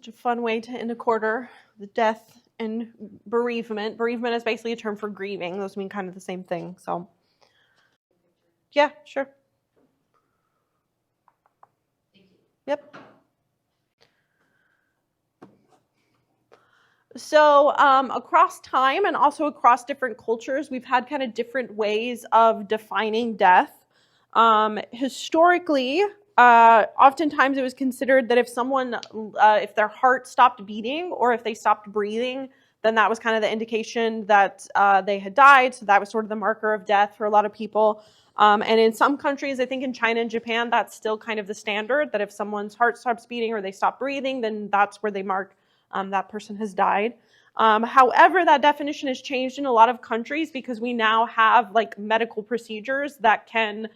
a fun way to end a quarter. The death and bereavement. Bereavement is basically a term for grieving. Those mean kind of the same thing. So, yeah, sure. Yep. So across time and also across different cultures, we've had kind of different ways of defining death. Historically, oftentimes it was considered that if someone, if their heart stopped beating or if they stopped breathing, then that was kind of the indication that they had died. So that was sort of the marker of death for a lot of people. And in some countries, I think in China and Japan, that's still kind of the standard, that if someone's heart stops beating or they stop breathing, then that's where they mark that person has died. However, that definition has changed in a lot of countries because we now have like medical procedures that can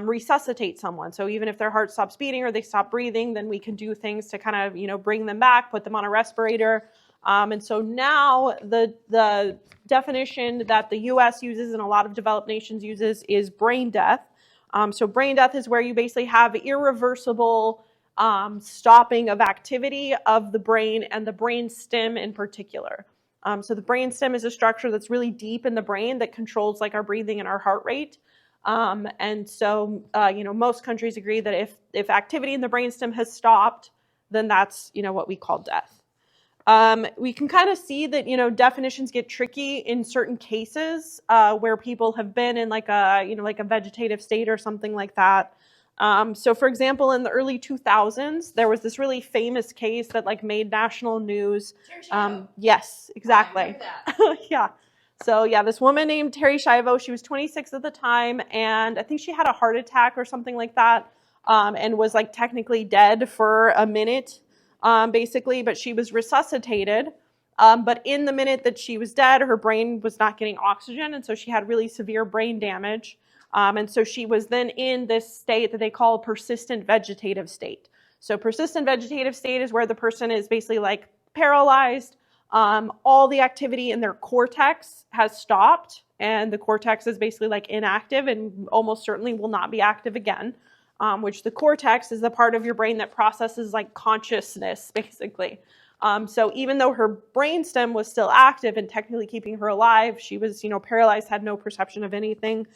resuscitate someone. So even if their heart stops beating or they stop breathing, then we can do things to kind of, bring them back, put them on a respirator. And so now the definition that the US uses and a lot of developed nations uses is brain death. So brain death is where you basically have irreversible stopping of activity of the brain and the brain stem in particular. So the brain stem is a structure that's really deep in the brain that controls like our breathing and our heart rate. And so, most countries agree that if activity in the brainstem has stopped, then that's, what we call death. We can kind of see that, definitions get tricky in certain cases where people have been in like a vegetative state or something like that. So for example, in the early 2000s, there was this really famous case that like made national news. Yes, exactly. Yeah. So yeah, this woman named Terry Schiavo, she was 26 at the time, and I think she had a heart attack or something like that, and was like technically dead for a minute, basically, but she was resuscitated. But in the minute that she was dead, her brain was not getting oxygen, and so she had really severe brain damage. And so she was then in this state that they call persistent vegetative state. So persistent vegetative state is where the person is basically like paralyzed. All the activity in their cortex has stopped, and the cortex is basically like inactive and almost certainly will not be active again, which the cortex is the part of your brain that processes like consciousness, basically. So even though her brainstem was still active and technically keeping her alive, she was, paralyzed, had no perception of anything.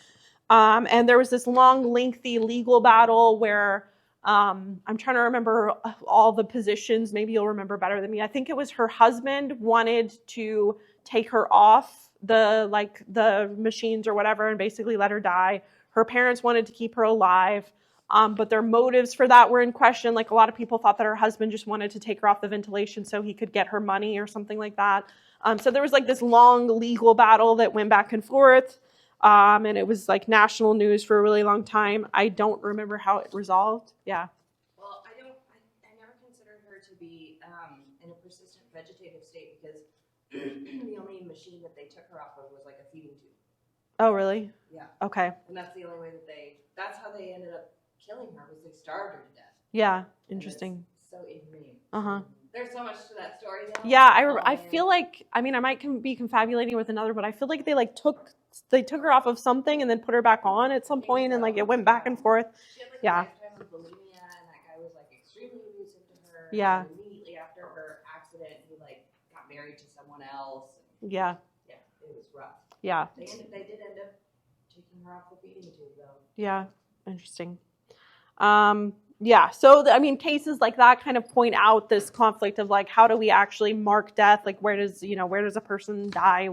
And there was this long, lengthy legal battle where I'm trying to remember all the positions. Maybe you'll remember better than me. I think it was her husband wanted to take her off the machines or whatever and basically let her die. Her parents wanted to keep her alive, but their motives for that were in question. Like a lot of people thought that her husband just wanted to take her off the ventilation so he could get her money or something like that. So there was like this long legal battle that went back and forth. And it was like national news for a really long time. I don't remember how it resolved. Yeah. Well, I never considered her to be in a persistent vegetative state because the only machine that they took her off of was like a feeding tube. Oh, really? Yeah. Okay. And that's the only way that's how they ended up killing her, was they starved her to death. Yeah. Interesting. So inhumane. Uh-huh. There's so much to that story though. Yeah, I feel like, I might be confabulating with another, but I feel like they took her off of something and then put her back on at some point, and like it went back and forth. She had like yeah. a lifetime of bulimia, and that guy was like extremely abusive to her. Yeah. And immediately after her accident, he like got married to someone else. Yeah. Yeah, it was rough. Yeah. They did end up taking her off the feeding tube though. Yeah. Interesting. Yeah, so cases like that kind of point out this conflict of like, how do we actually mark death? Like, where does a person die?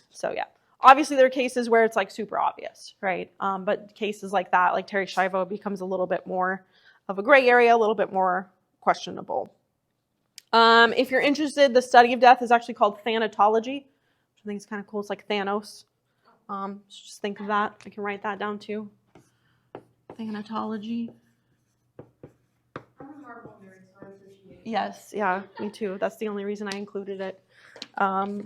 So yeah, obviously there are cases where it's like super obvious, right? But cases like that, like Terry Schiavo, becomes a little bit more of a gray area, a little bit more questionable. If you're interested, the study of death is actually called thanatology, which I think is kind of cool. It's like Thanos. So just think of that. I can write that down too. Thanatology. Yes, yeah, me too. That's the only reason I included it. All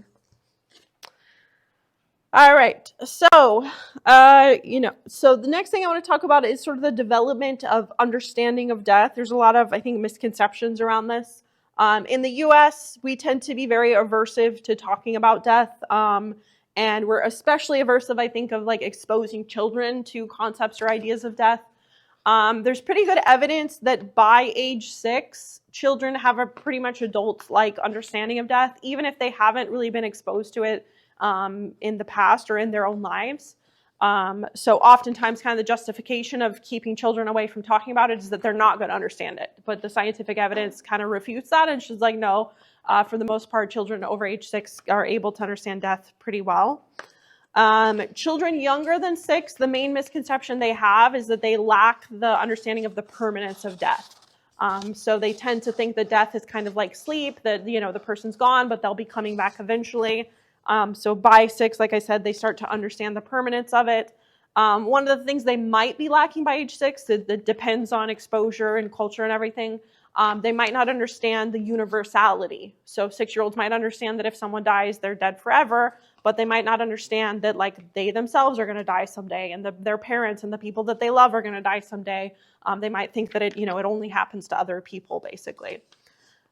right, so, so the next thing I want to talk about is sort of the development of understanding of death. There's a lot of, I think, misconceptions around this. In the US, we tend to be very aversive to talking about death, and we're especially aversive, I think, of like exposing children to concepts or ideas of death. There's pretty good evidence that by age 6, children have a pretty much adult-like understanding of death, even if they haven't really been exposed to it in the past or in their own lives. So oftentimes kind of the justification of keeping children away from talking about it is that they're not going to understand it. But the scientific evidence kind of refutes that, and she's like, no, for the most part, children over age 6 are able to understand death pretty well. Children younger than 6, the main misconception they have is that they lack the understanding of the permanence of death. So they tend to think that death is kind of like sleep, that, you know, the person's gone, but they'll be coming back eventually. So by 6, like I said, they start to understand the permanence of it. One of the things they might be lacking by age 6, that depends on exposure and culture and everything, they might not understand the universality. So 6-year-olds might understand that if someone dies, they're dead forever, but they might not understand that, like, they themselves are going to die someday, and their parents and the people that they love are going to die someday. They might think that it only happens to other people, basically.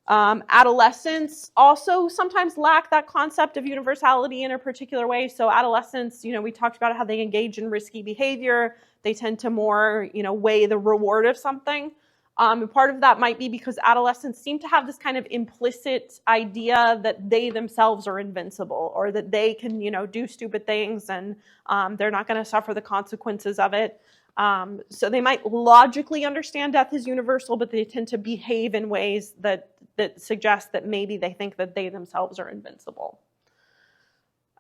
Adolescents also sometimes lack that concept of universality in a particular way. So adolescents, we talked about how they engage in risky behavior. They tend to more, weigh the reward of something. And part of that might be because adolescents seem to have this kind of implicit idea that they themselves are invincible, or that they can, do stupid things, and they're not going to suffer the consequences of it. So they might logically understand death is universal, but they tend to behave in ways that suggest that maybe they think that they themselves are invincible.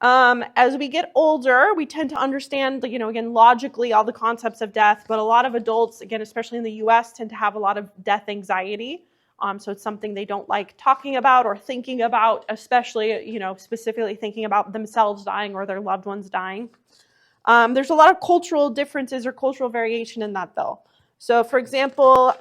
As we get older, we tend to understand, again, logically all the concepts of death, but a lot of adults, again, especially in the US, tend to have a lot of death anxiety. So it's something they don't like talking about or thinking about, especially, specifically thinking about themselves dying or their loved ones dying. There's a lot of cultural differences or cultural variation in that, though. So, for example,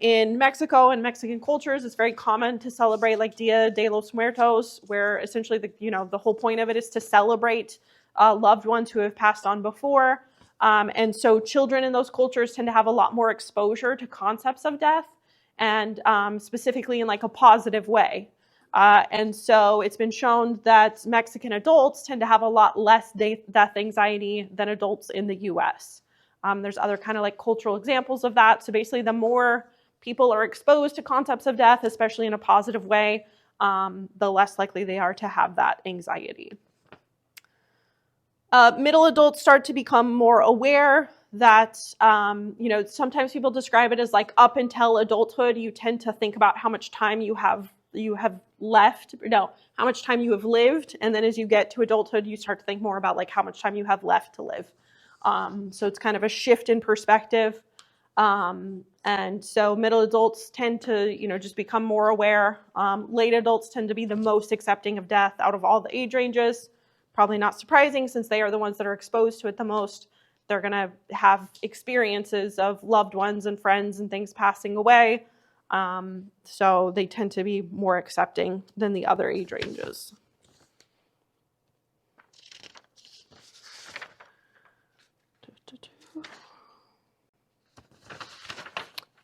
in Mexico and Mexican cultures, it's very common to celebrate like Dia de los Muertos, where essentially the whole point of it is to celebrate loved ones who have passed on before. And so children in those cultures tend to have a lot more exposure to concepts of death, and specifically in like a positive way. And so it's been shown that Mexican adults tend to have a lot less death anxiety than adults in the US. There's other kind of like cultural examples of that. So basically, the more people are exposed to concepts of death, especially in a positive way, the less likely they are to have that anxiety. Middle adults start to become more aware that, sometimes people describe it as like up until adulthood, you tend to think about how much time you have how much time you have lived. And then as you get to adulthood, you start to think more about like how much time you have left to live. So it's kind of a shift in perspective. And so middle adults tend to, just become more aware. Late adults tend to be the most accepting of death out of all the age ranges. Probably not surprising, since they are the ones that are exposed to it the most. They're going to have experiences of loved ones and friends and things passing away. So they tend to be more accepting than the other age ranges.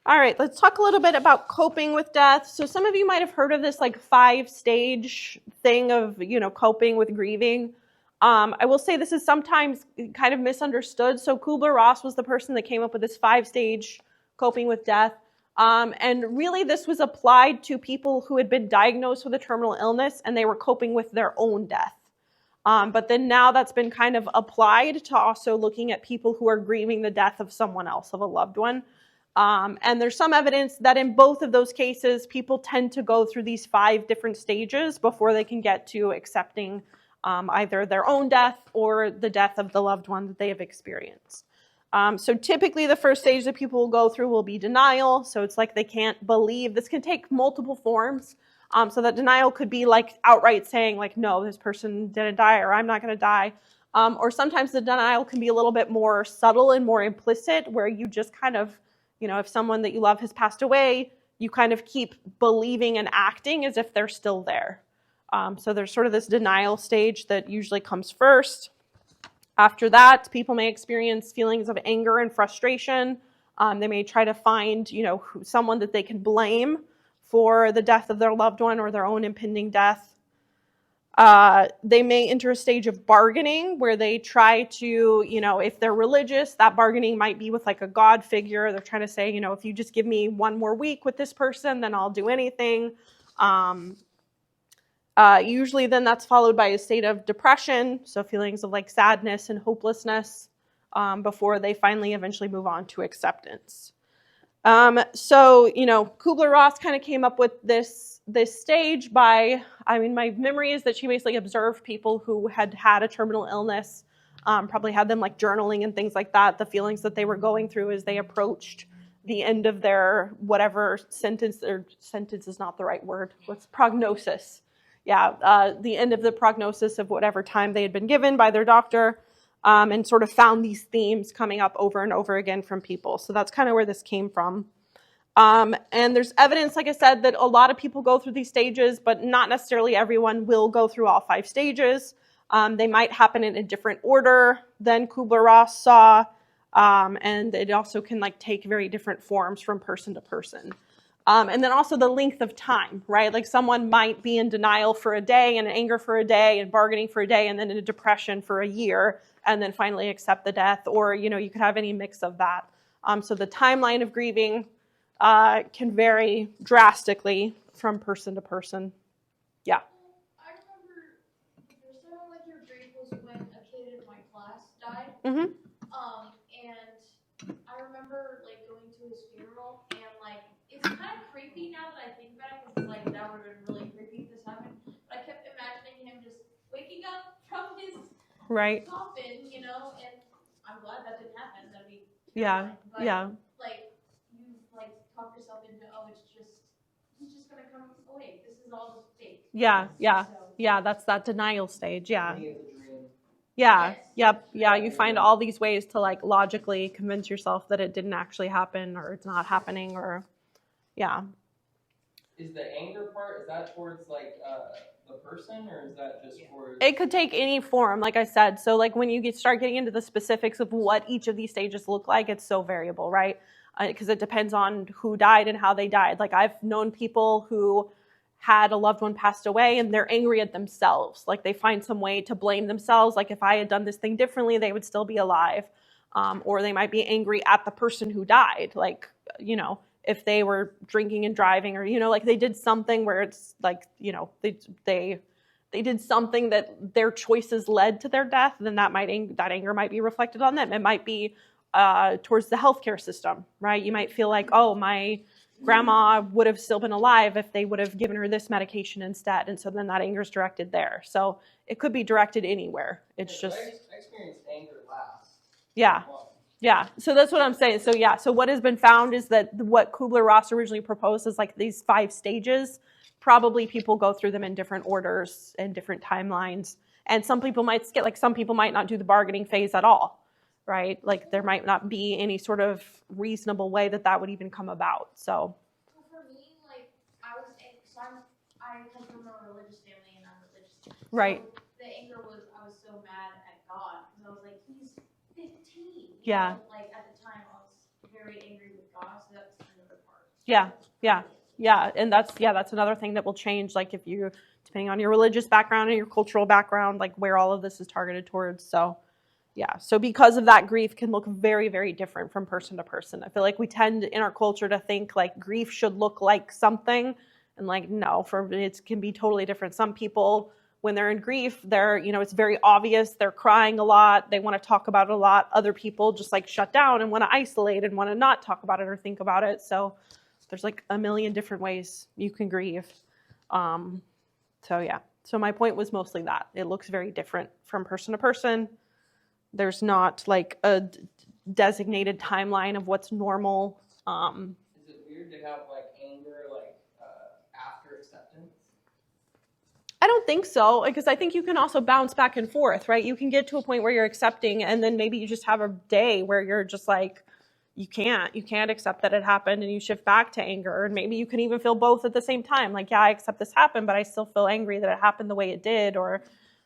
All right, let's talk a little bit about coping with death. So some of you might have heard of this like 5-stage thing of, coping with grieving. I will say this is sometimes kind of misunderstood. So Kubler-Ross was the person that came up with this 5-stage coping with death. And really this was applied to people who had been diagnosed with a terminal illness and they were coping with their own death. But then now that's been kind of applied to also looking at people who are grieving the death of someone else, of a loved one. And there's some evidence that in both of those cases, people tend to go through these 5 different stages before they can get to accepting either their own death or the death of the loved one that they have experienced. So typically the first stage that people will go through will be denial. So it's like they can't believe. This can take multiple forms. So that denial could be like outright saying like, no, this person didn't die, or I'm not going to die. Or sometimes the denial can be a little bit more subtle and more implicit, where you just kind of, if someone that you love has passed away, you kind of keep believing and acting as if they're still there. So there's sort of this denial stage that usually comes first. After that, people may experience feelings of anger and frustration. They may try to find, someone that they can blame for the death of their loved one or their own impending death. They may enter a stage of bargaining where they try to, if they're religious, that bargaining might be with like a God figure. They're trying to say, if you just give me one more week with this person, then I'll do anything. Usually then that's followed by a state of depression, so feelings of like sadness and hopelessness, before they finally eventually move on to acceptance. So, Kubler-Ross kind of came up with this stage by, my memory is that she basically observed people who had had a terminal illness, probably had them like journaling and things like that, the feelings that they were going through as they approached the end of their whatever sentence, or sentence is not the right word, what's prognosis? Yeah, the end of the prognosis of whatever time they had been given by their doctor. And sort of found these themes coming up over and over again from people. So that's kind of where this came from. And there's evidence, like I said, that a lot of people go through these stages, but not necessarily everyone will go through all 5 stages. They might happen in a different order than Kubler-Ross saw. And it also can like take very different forms from person to person. And then also the length of time, right? Like someone might be in denial for a day and anger for a day and bargaining for a day and then in a depression for a year and then finally accept the death, or, you could have any mix of that. So the timeline of grieving can vary drastically from person to person. Yeah. I remember there's something like your grief was when a kid in my class died. Mm-hmm. And I remember like going to his funeral and like it's kind of creepy now that I think about it because like that would have been really creepy if this happened. But I kept imagining him just waking up from his coffin, and I'm glad that didn't happen. That'd be terrifying. But, like you like talk yourself into he's just gonna come away. This is all just fake. Yeah. That's that denial stage. Yeah. Yeah. Yep. Yeah. You find all these ways to like logically convince yourself that it didn't actually happen or it's not happening or, yeah. Is the anger part, is that towards like the person or is that just towards? It could take any form, like I said. So like when you start getting into the specifics of what each of these stages look like, it's so variable, right? Because it depends on who died and how they died. Like I've known people who had a loved one passed away and they're angry at themselves. Like they find some way to blame themselves. Like if I had done this thing differently, they would still be alive. Or they might be angry at the person who died. Like, if they were drinking and driving or, like they did something where it's like, they did something that their choices led to their death, then that anger might be reflected on them. It might be towards the healthcare system, right? You might feel like, oh, my grandma would have still been alive if they would have given her this medication instead. And so then that anger is directed there. So it could be directed anywhere. It's just. I experienced anger last. Yeah. Yeah. So that's what I'm saying. So yeah. So what has been found is that what Kubler-Ross originally proposed is like these 5 stages. Probably people go through them in different orders and different timelines. And some people might skip, like some people might not do the bargaining phase at all, right? Like there might not be any sort of reasonable way that would even come about. So. Well, for me, like I come from a religious family and I'm religious. Right. So the anger was, I was so mad at God because I was like, he's 15. Yeah. Like at the time, I was very angry with God, so that's another part. Yeah. And that's another thing that will change. Like if you, depending on your religious background and your cultural background, like where all of this is targeted towards. So, yeah. So because of that, grief can look very, very different from person to person. I feel like we tend in our culture to think like grief should look like something, and like no, it can be totally different. Some people, when they're in grief, it's very obvious. They're crying a lot. They want to talk about it a lot. Other people just like shut down and want to isolate and want to not talk about it or think about it. So there's like a million different ways you can grieve. So yeah. So my point was mostly that it looks very different from person to person. There's not like a designated timeline of what's normal. Is it weird to have like anger like after acceptance? I don't think so, because I think you can also bounce back and forth, right? You can get to a point where you're accepting, and then maybe you just have a day where you're just like, you can't accept that it happened, and you shift back to anger. And maybe you can even feel both at the same time. Like, yeah, I accept this happened, but I still feel angry that it happened the way it did. Or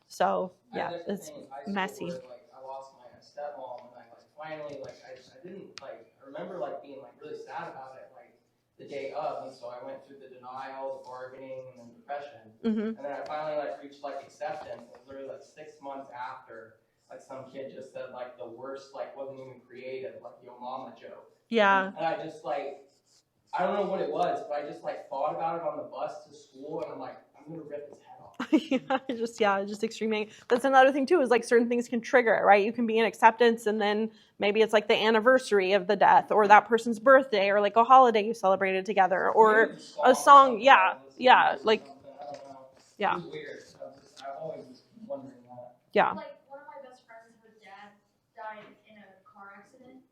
so, yeah, it's messy. Where, like, I lost my stepmom, and I like finally like I didn't like I remember like being like really sad about it like the the day of, and so I went through the denial, the bargaining, and then depression. Mm-hmm. And then I finally like reached like acceptance. It was literally like 6 months after, like some kid just said like the worst, like wasn't even creative, like yo mama joke. Yeah. And I just like, I don't know what it was, but I just like thought about it on the bus to school, and I'm like, I'm gonna rip his head off. Just extreme. That's another thing too, is like certain things can trigger it, right? You can be in acceptance and then maybe it's like the anniversary of the death or that person's birthday or like a holiday you celebrated together or Maybe it was a song. Yeah. or Like, something, I don't know. yeah. It was weird. I've always was wondering that. Yeah. Like, one of my best friends, her dad died in a car accident.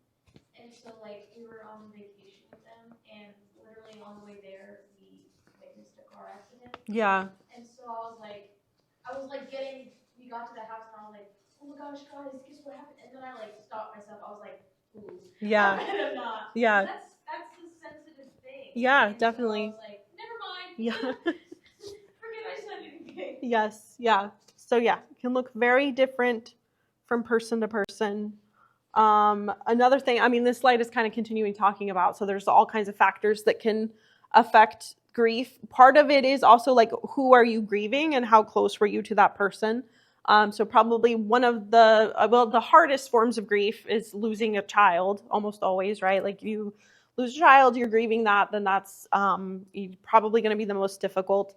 And so, like, we were on vacation with them, and literally on the way there, we witnessed a car accident. Yeah. And so we got to the house, and I was like, oh my gosh, guys, guess what happened? And then I, like, stopped myself. I was like, ooh. Yeah. I'm better not. Yeah. That's a sensitive thing. Yeah, And definitely. So I was like, never mind. Yeah. Forget I said anything. Yes. Yeah. So yeah, it can look very different from person to person. Another thing, I mean, this slide is kind of continuing talking about, so there's all kinds of factors that can affect grief. Part of it is also like, who are you grieving and how close were you to that person? So probably one of the hardest forms of grief is losing a child, almost always, right? Like you lose a child, you're grieving that, then that's probably going to be the most difficult.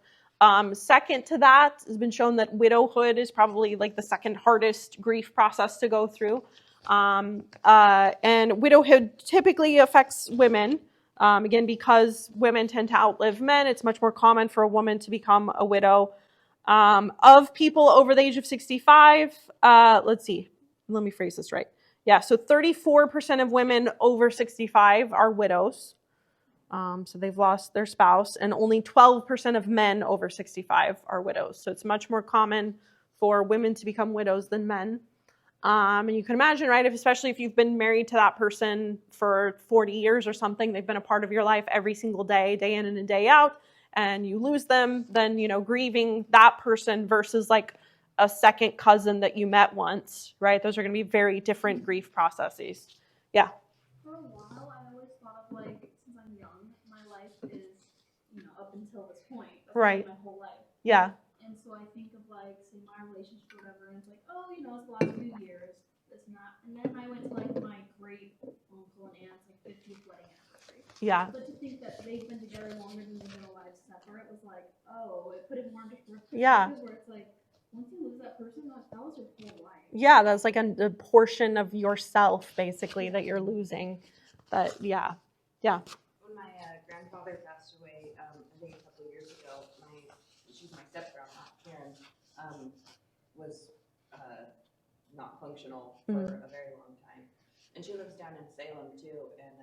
Second to that, has been shown that widowhood is probably like the second hardest grief process to go through. And widowhood typically affects women. Again, because women tend to outlive men, it's much more common for a woman to become a widow. Of people over the age of 65, let's see, let me phrase this right. Yeah, so 34% of women over 65 are widows. So they've lost their spouse, and only 12% of men over 65 are widows. So it's much more common for women to become widows than men. And you can imagine, right, especially if you've been married to that person for 40 years or something, they've been a part of your life every single day, day in and day out, and you lose them, then, grieving that person versus like a second cousin that you met once, right? Those are going to be very different grief processes. Yeah. For a while, I always thought of like, since I'm young, my life is, up until this point. That's Right. My whole life. Yeah. And so I think of like, say, my relationship or whatever, and it's like, oh, it's the last few years, this and that. And then I went to like my great uncle and aunt's like 50th wedding anniversary. Yeah. But to think that they've been together longer than they've been alive separate was like, oh, it put it more into perspective. Yeah. Where it's like, once you lose that person, that was your whole life. Yeah, that's like a portion of yourself, basically, that you're losing. But yeah. When my grandfather passed away, I think a couple of years ago, she's my step-grandma, Karen, was not functional for a very long time. And she lives down in Salem too, and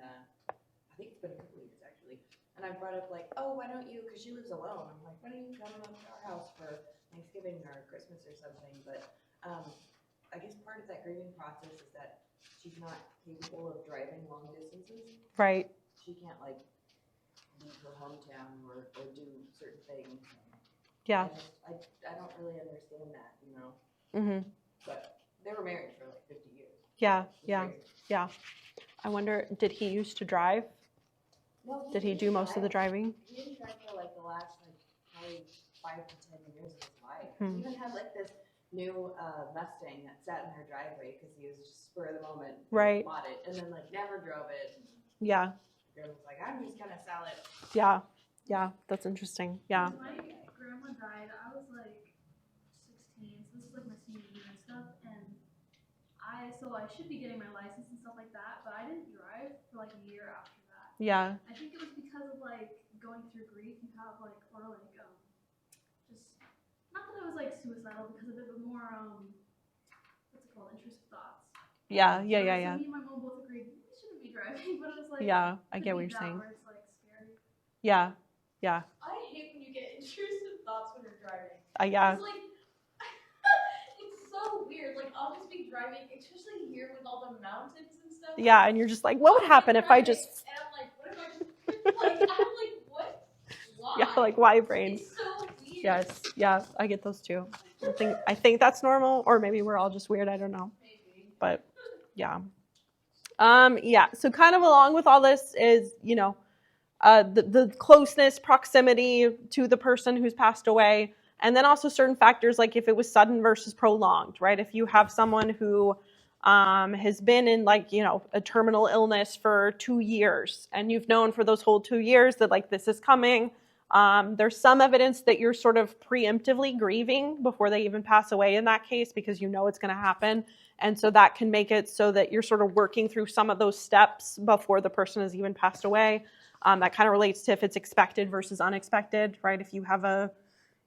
I think it's been a couple of years actually. And I brought up like, oh, why don't you, because she lives alone, I'm like, why don't you come up to our house for Thanksgiving or Christmas or something? But I guess part of that grieving process is that she's not capable of driving long distances. Right. She can't like leave her hometown or do certain things. Yeah. I don't really understand that, Mm-hmm. But they were married for like 50 years. Yeah. It's Yeah. crazy. Yeah. I wonder, did he used to drive? No, Did he do most of the driving? He didn't drive for like the last probably 5 to 10 years of his life. Hmm. He even had like this new Mustang that sat in our driveway because he was just spur of the moment. Right. Bought it and then like never drove it. Yeah. Girl was like, I'm just gonna sell it. Yeah. Yeah. That's interesting. Yeah. When my grandma died, I was like 16, so this is like my senior year and stuff, and I should be getting my license and stuff like that, but I didn't drive for like a year after that. Yeah. I think it was because of like going through grief, you have like, or like, just, not that I was like suicidal because of it, but more, what's it called, intrusive thoughts. Yeah. So Yeah. me and my mom both agreed, we shouldn't be driving, but it was like, Yeah. I could get be what you're that saying. where it's like scary. Yeah. Yeah. I hate when you get intrusive thoughts when you're driving. Yeah. It's like, it's so weird. Like, I'll just be driving, especially here with all the mountains and stuff. Yeah. And you're just like, what would happen if I just, And I'm like, what if I just, like, I'm like, what? Why? yeah, like why brain? It's so weird. Yes. Yeah. I get those too. I think that's normal, or maybe we're all just weird. I don't know. Maybe. But yeah. Yeah. So kind of along with all this is, the closeness, proximity to the person who's passed away. And then also certain factors like if it was sudden versus prolonged, right? If you have someone who has been in a terminal illness for 2 years and you've known for those whole 2 years that this is coming, there's some evidence that you're sort of preemptively grieving before they even pass away in that case because you know it's going to happen. And so that can make it so that you're sort of working through some of those steps before the person has even passed away. That kind of relates to if it's expected versus unexpected, right? If you have a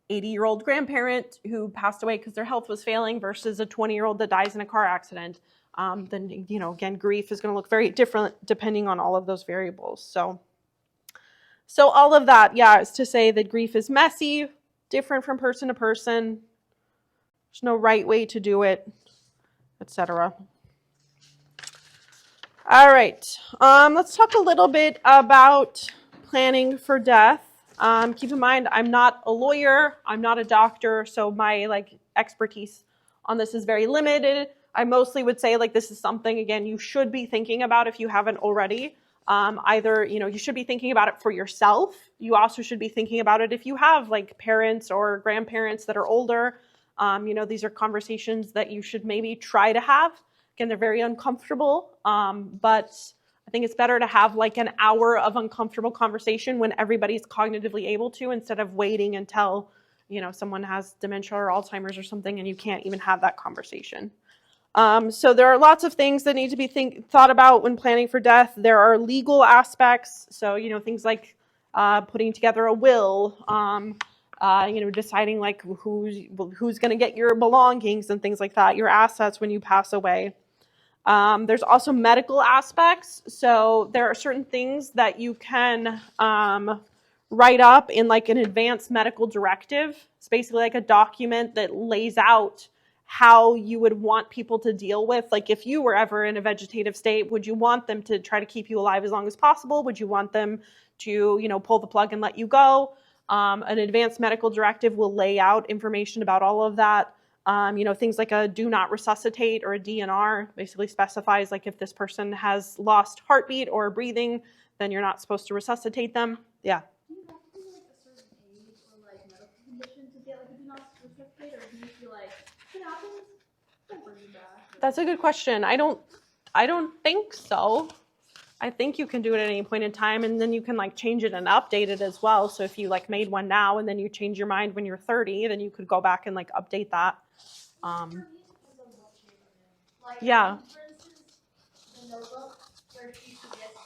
80-year-old grandparent who passed away because their health was failing versus a 20-year-old that dies in a car accident, then, again, grief is going to look very different depending on all of those variables. So all of that, is to say that grief is messy, different from person to person. There's no right way to do it, etc. All right, let's talk a little bit about planning for death. Keep in mind, I'm not a lawyer, I'm not a doctor, so my expertise on this is very limited. I mostly would say this is something, again, you should be thinking about if you haven't already. Either, you should be thinking about it for yourself. You also should be thinking about it if you have parents or grandparents that are older. These are conversations that you should maybe try to have. Again, they're very uncomfortable, but I think it's better to have an hour of uncomfortable conversation when everybody's cognitively able to, instead of waiting until, someone has dementia or Alzheimer's or something and you can't even have that conversation. So there are lots of things that need to be thought about when planning for death. There are legal aspects. So, things like putting together a will, deciding who's going to get your belongings and things like that, your assets when you pass away. There's also medical aspects. So there are certain things that you can write up in an advanced medical directive. It's basically a document that lays out how you would want people to deal with, if you were ever in a vegetative state, would you want them to try to keep you alive as long as possible? Would you want them to, pull the plug and let you go? An advanced medical directive will lay out information about all of that. Things like a do not resuscitate or a DNR basically specifies if this person has lost heartbeat or breathing, then you're not supposed to resuscitate them. Yeah. Do you have to be a certain age or medical condition to get a do not resuscitate, or do you feel it happens, don't bring you back? That's a good question. I don't think so. I think you can do it at any point in time, and then you can change it and update it as well. So if you made one now and then you change your mind when you're 30, then you could go back and update that. Yeah. For instance, the notebook where she forgets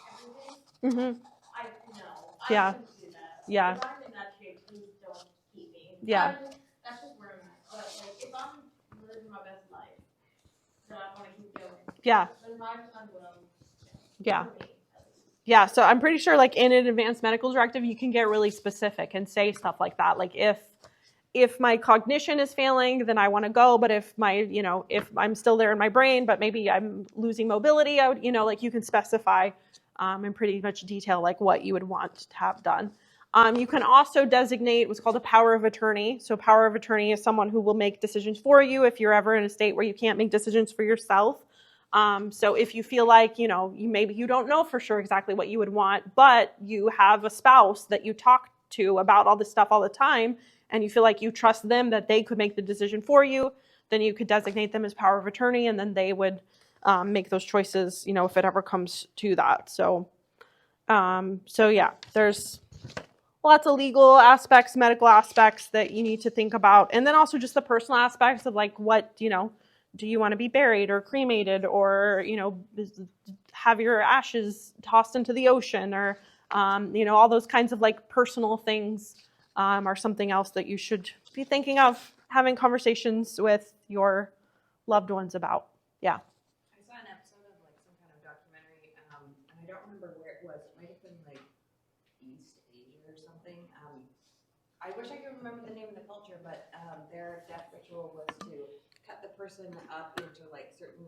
Mm-hmm. everything. I Yeah. couldn't do that. Yeah. If I'm in that shape, please don't keep me. Yeah. That's just where I'm at. But if I'm living my best life, then I want to keep going. Yeah. But if I'm unwell, Yeah. for me, Yeah, so I'm pretty sure in an advanced medical directive, you can get really specific and say stuff like that. If my cognition is failing, then I want to go. But if if I'm still there in my brain, but maybe I'm losing mobility, I would, you can specify in pretty much detail what you would want to have done. You can also designate what's called a power of attorney. So power of attorney is someone who will make decisions for you if you're ever in a state where you can't make decisions for yourself. So if you feel you don't know for sure exactly what you would want, but you have a spouse that you talk to about all this stuff all the time, and you feel you trust them that they could make the decision for you, then you could designate them as power of attorney, and then they would make those choices, if it ever comes to that. So yeah, there's lots of legal aspects, medical aspects that you need to think about. And then also just the personal aspects of what, do you want to be buried or cremated or, have your ashes tossed into the ocean or, all those kinds of personal things are something else that you should be thinking of having conversations with your loved ones about. Yeah. I saw an episode of some kind of documentary, and I don't remember where it was. It might have been East Asia or something. I wish I could remember the name of the culture, but their death ritual was to cut the person up into certain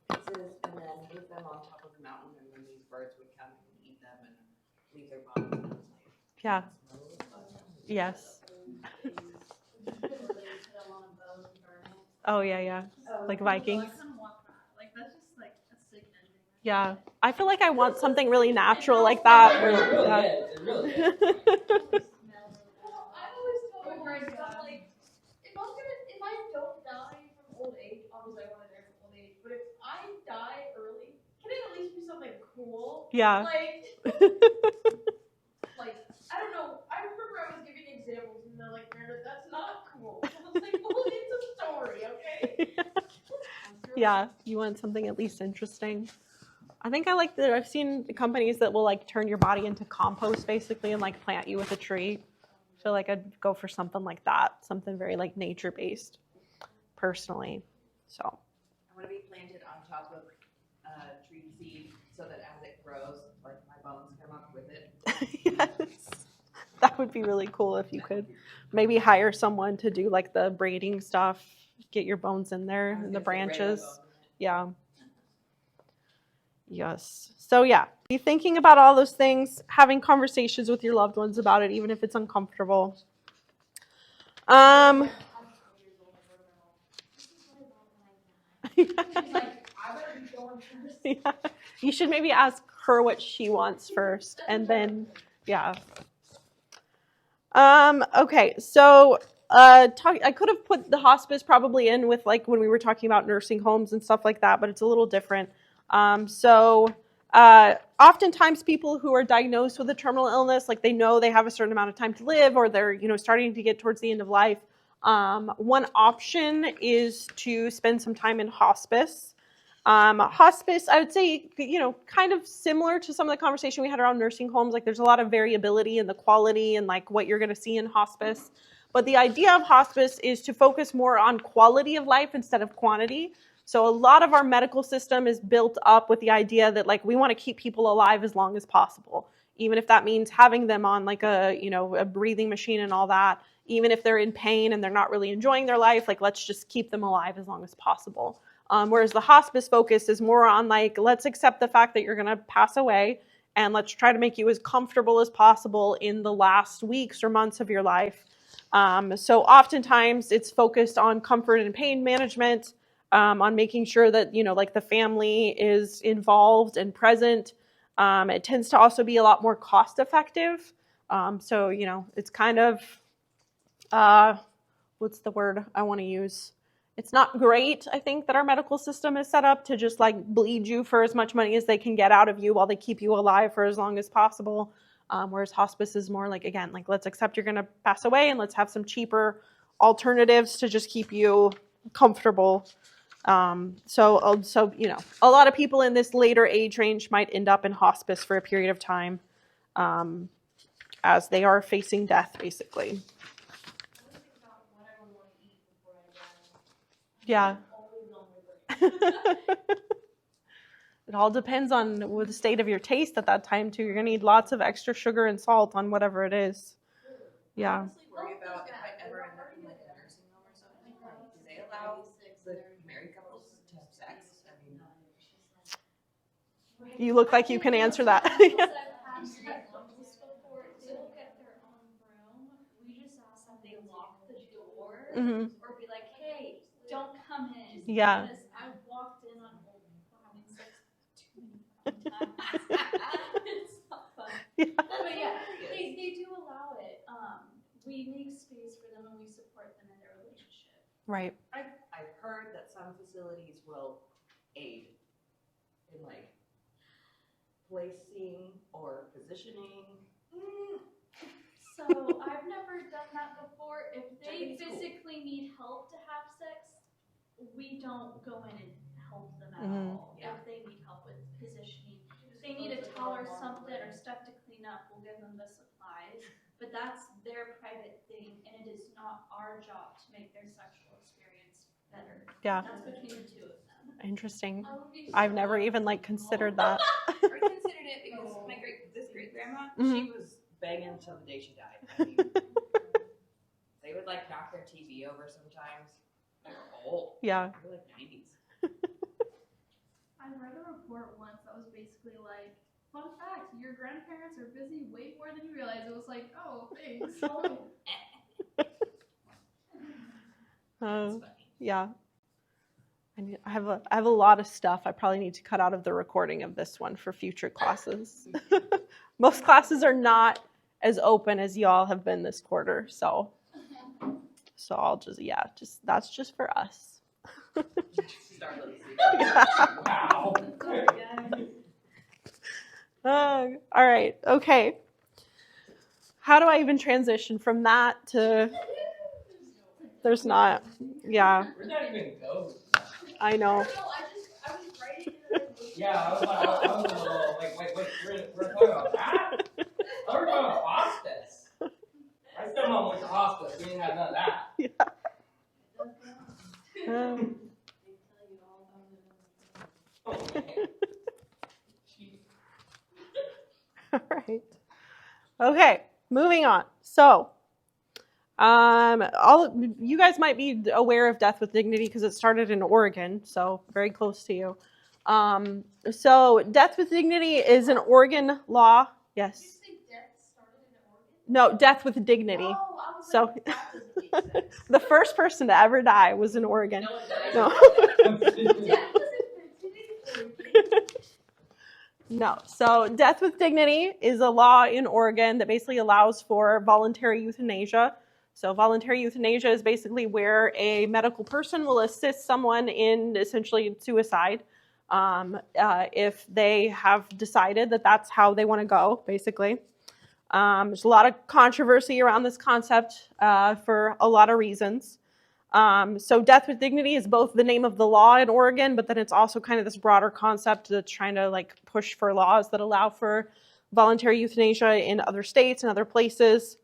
pieces and then leave them on top of the mountain, and then these birds would come and eat them and leave their bodies. And I was Yeah. Yes. Oh, yeah. Oh, Vikings. I couldn't watch that. That's just a sick ending. Yeah. I feel like I want something really natural like that. It really is. It really is. Well, I always tell my friends, I'm like, if I don't die from old age, obviously I want to die from old age, but if I die early, can it at least be something cool? Yeah. Like, I don't know. I remember I was giving examples, and they're like, Meredith, that's not cool. I was like, well, it's a story, okay? Yeah, you want something at least interesting. I think I like that. I've seen companies that will like turn your body into compost basically and like plant you with a tree. I feel like I'd go for something like that, something very like nature based, personally. So I want to be planted on top of tree seed so that as it grows, like my bones come up with it. yes, that would be really cool if you could maybe hire someone to do like the braiding stuff, get your bones in there I was in the gonna say regular branches. bones in it. Yeah. Yes. So yeah, be thinking about all those things, having conversations with your loved ones about it, even if it's uncomfortable. She's like, I better be going first. Yeah. You should maybe ask her what she wants first, and then yeah. Okay, so I could have put the hospice probably in with like when we were talking about nursing homes and stuff like that, but it's a little different. Oftentimes people who are diagnosed with a terminal illness, like they know they have a certain amount of time to live, or they're starting to get towards the end of life. One option is to spend some time in hospice. Hospice, I would say, kind of similar to some of the conversation we had around nursing homes. Like there's a lot of variability in the quality and like what you're going to see in hospice. But the idea of hospice is to focus more on quality of life instead of quantity. So a lot of our medical system is built up with the idea that like we want to keep people alive as long as possible, even if that means having them on like a breathing machine and all that. Even if they're in pain and they're not really enjoying their life, like let's just keep them alive as long as possible. Whereas the hospice focus is more on like, let's accept the fact that you're going to pass away and let's try to make you as comfortable as possible in the last weeks or months of your life. So oftentimes it's focused on comfort and pain management, on making sure that, like the family is involved and present. It tends to also be a lot more cost effective. So, it's kind of, what's the word I want to use? It's not great, I think, that our medical system is set up to just like bleed you for as much money as they can get out of you while they keep you alive for as long as possible. Whereas hospice is more like, again, like let's accept you're going to pass away and let's have some cheaper alternatives to just keep you comfortable. So a lot of people in this later age range might end up in hospice for a period of time, as they are facing death, basically. Yeah. It all depends on the state of your taste at that time too. You're gonna need lots of extra sugar and salt on whatever it is. Yeah. I honestly worry about if I ever end up in like a nursing home or something. Like, do they allow the married couples to have sex? I mean, You look like you can answer that. They don't get their own room. We just ask that they lock the door Mhm. or be like, hey, don't come in. Yeah. Because I've walked in on old people having sex too many times. It's not fun. Yeah. But yeah, they do allow it. We make space for them and we support them in their relationship. Right. I've heard that some facilities will aid in like placing or positioning. So I've never done that before. If they physically need help to have sex, we don't go in and help them at all. Yeah. If they need help with positioning, if they need a towel or something or stuff to clean up, we'll give them the supplies. But that's their private thing, and it is not our job to make their sexual experience better. Yeah. That's between the two of them. Interesting. I would be I've so never even like considered that. I considered it because this great grandma, she was banging until the day she died. I mean, they would like knock their TV over sometimes. They were old. Yeah. They were like 90s. I read a report once that was basically like, fun fact, your grandparents are busy way more than you realize. It was like, oh, thanks. That's funny. Yeah. I I have a lot of stuff I probably need to cut out of the recording of this one for future classes. Most classes are not as open as y'all have been this quarter, so I'll just that's just for us. Start with Wow. All right, okay. How do I even transition from that to? There's not. Yeah, Where'd that even go? I know. I was writing and then I was Yeah, I was like, I was a little like, wait, we're talking about that? I thought we were talking about hospice. My stepmom went to hospice. We didn't have none of that. Um, Oh, man. all right. Okay, moving on. So, you guys might be aware of Death with Dignity because it started in Oregon, so very close to you. So Death with Dignity is an Oregon law. Did you Yes. say death started in Oregon? No, Death with Dignity. Oh, I was So- like, that doesn't make sense. The first person to ever die was in Oregon. No one died. No. Death was in Oregon. No. So Death with Dignity is a law in Oregon that basically allows for voluntary euthanasia. So voluntary euthanasia is basically where a medical person will assist someone in essentially suicide if they have decided that that's how they want to go, basically. There's a lot of controversy around this concept for a lot of reasons. So Death with Dignity is both the name of the law in Oregon, but then it's also kind of this broader concept that's trying to like push for laws that allow for voluntary euthanasia in other states and other places.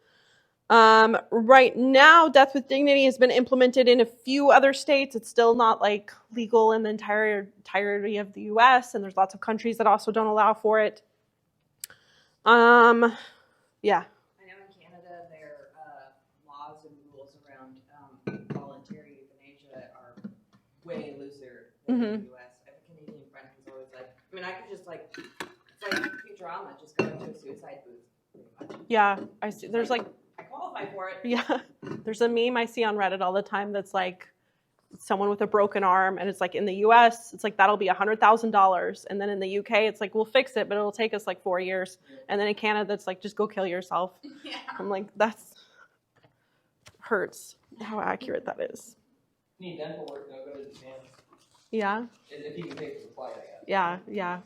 Right now, Death with Dignity has been implemented in a few other states. It's still not like legal in the entirety of the U.S., and there's lots of countries that also don't allow for it. Yeah. I know in Canada, their laws and rules around voluntary euthanasia are way looser than in the U.S. I have a Canadian friend who's always like, I mean, I could just like, it's like Futurama, just go into a suicide booth, pretty much. Yeah, I see. There's like, I qualify for it. yeah, there's a meme I see on Reddit all the time that's like someone with a broken arm, and it's like in the U.S. it's like that'll be $100,000, and then in the U.K. it's like we'll fix it, but it'll take us like 4 years, and then in Canada it's like just go kill yourself. Yeah. I'm like that's hurts how accurate that is. Need dental work, though, go to Japan. Yeah, If you can pay for the flight, I guess. yeah.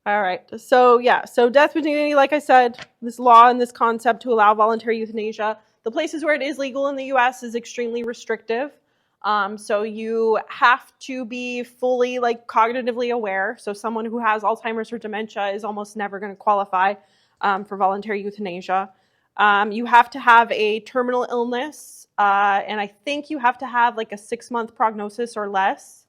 All right. So Death with Dignity, like I said, this law and this concept to allow voluntary euthanasia. The places where it is legal in the U.S. is extremely restrictive. So you have to be fully like cognitively aware. So someone who has Alzheimer's or dementia is almost never going to qualify for voluntary euthanasia. You have to have a terminal illness, and I think you have to have like a 6-month prognosis or less.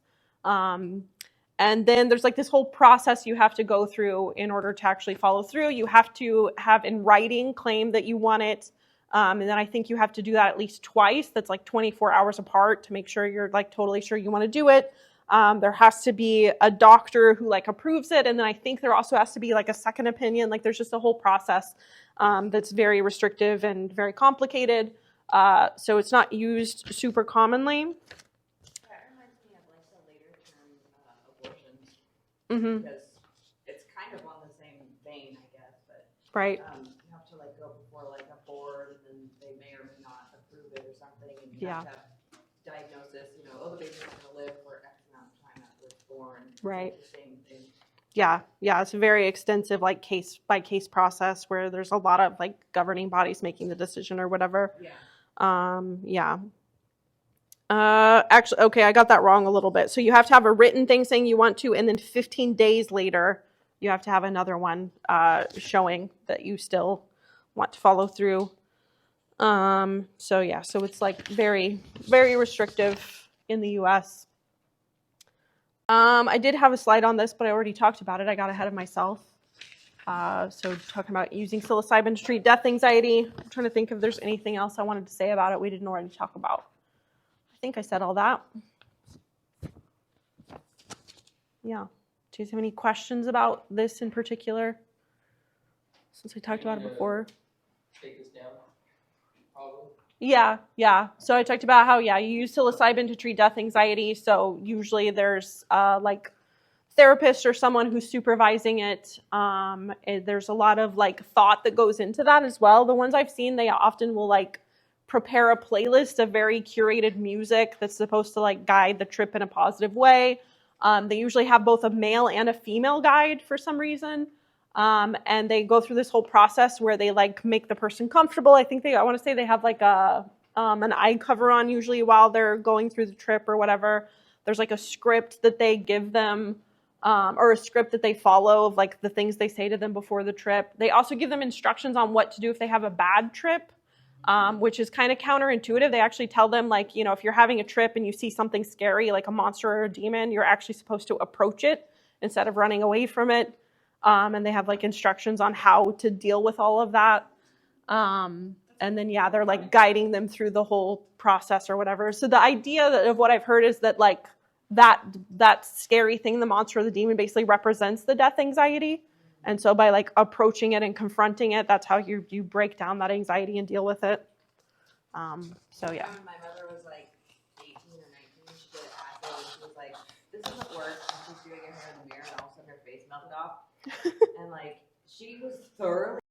And then there's like this whole process you have to go through in order to actually follow through. You have to have in writing claim that you want it. And then I think you have to do that at least twice. That's like 24 hours apart to make sure you're like totally sure you want to do it. There has to be a doctor who like approves it. And then I think there also has to be like a second opinion. Like there's just a whole process that's very restrictive and very complicated. So it's not used super commonly. That reminds me of like the later term abortions, Mm-hmm. because it's kind of on the same vein, I guess, but Right. you have to like go before like a board, and then they may or may not approve it or something, and you Yeah. have to have diagnosis, oh, the baby's not gonna live for X amount of time after it's born. Right. It's the same thing. Yeah, it's a very extensive like case by case process where there's a lot of like governing bodies making the decision or whatever. Yeah. Actually, okay, I got that wrong a little bit. So you have to have a written thing saying you want to, and then 15 days later, you have to have another one showing that you still want to follow through. So it's like very, very restrictive in the U.S. I did have a slide on this, but I already talked about it. I got ahead of myself. So talking about using psilocybin to treat death anxiety. I'm trying to think if there's anything else I wanted to say about it we didn't already talk about. I think I said all that. Yeah. Do you have any questions about this in particular? Since we talked about it before. Take this down, probably. Yeah. So I talked about how, you use psilocybin to treat death anxiety. So usually there's like therapist or someone who's supervising it. There's a lot of like thought that goes into that as well. The ones I've seen, they often will like prepare a playlist of very curated music that's supposed to like guide the trip in a positive way. They usually have both a male and a female guide for some reason. And they go through this whole process where they like make the person comfortable. I want to say they have like an eye cover on usually while they're going through the trip or whatever. There's like a script that they give them, or a script that they follow of like the things they say to them before the trip. They also give them instructions on what to do if they have a bad trip, which is kind of counterintuitive. They actually tell them like, if you're having a trip and you see something scary, like a monster or a demon, you're actually supposed to approach it instead of running away from it. And they have like instructions on how to deal with all of that. And then, they're like guiding them through the whole process or whatever. So the idea of what I've heard is that like that scary thing, the monster or the demon, basically represents the death anxiety. And so by like approaching it and confronting it, that's how you break down that anxiety and deal with it. So yeah. When my mother was like 18 or 19, she did acid and she was like, this doesn't work. And she's doing her hair in the mirror and all of a sudden her face melted off. And like, she was thoroughly